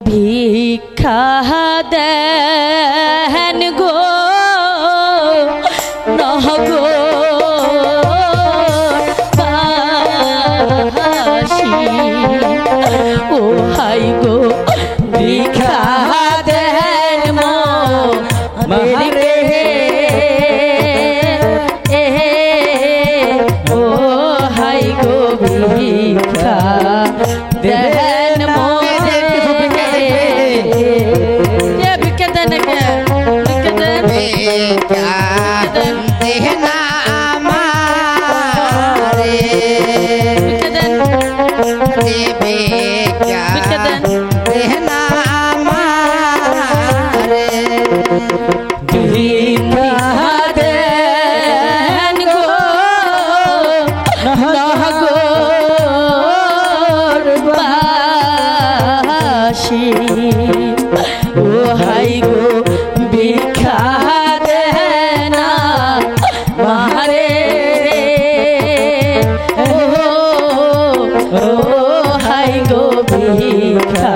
ভিক্ষা দেন গো নহগো বাসী ও হাই গো ভিক্ষা দেন মরে ও হাই গো ভিক্ষা দেন মরে ভিক্ষা দেন ভিক্ষা দেন ভিক্ষা দেন আমারে ভিক্ষা দেন ভিক্ষা দেন আমারে ভিক্ষা দেন গো নহগো বাসী ও হাই গো ভিক্ষা দেন মারে ও হাই গো ভিক্ষা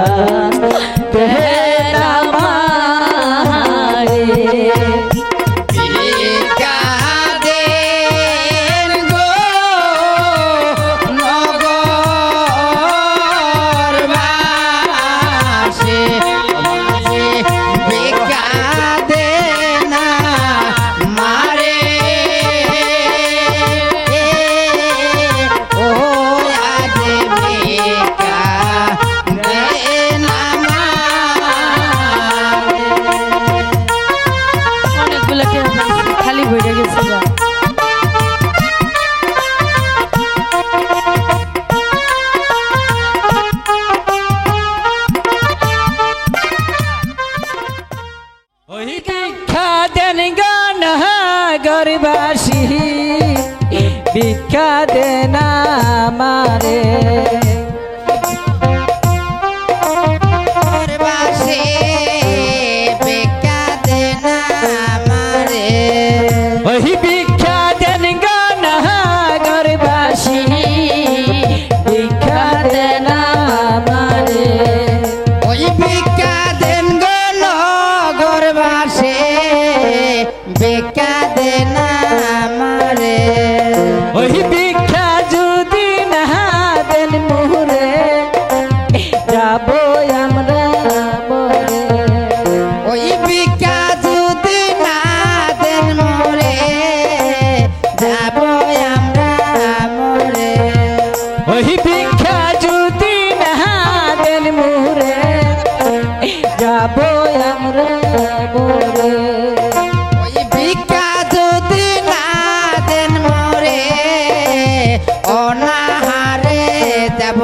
দেন মারে ভিক্ষা দেন গো নগরবাসী ভিক্ষা দেন মারে ও আজ ভিক্ষা দেন অনেকগুলো খালি বইটা গেছিল ভিক্ষা দেন গান গরিবাসী ভিক্ষা দেন আমারে গরিবাসী ভিক্ষা দেন আমারে ওই ভিক্ষা দেন গান গরিবাসী ভিক্ষা দেন আমারে ওই ভিক্ষা দেন গান গরিবাসী ভিক্ষা দেন আমারে ওই ভিক্ষা যদি না দেন মোরে যাব আমরা মরে ওই ভিক্ষা যদি না দেন মোরে যাব আমরা মরে ওই ভিক্ষা যদি না দেন মোরে যাব আমরা মরে ওই ভিক্ষা যদি না দেন মোরে অনাহারে যাব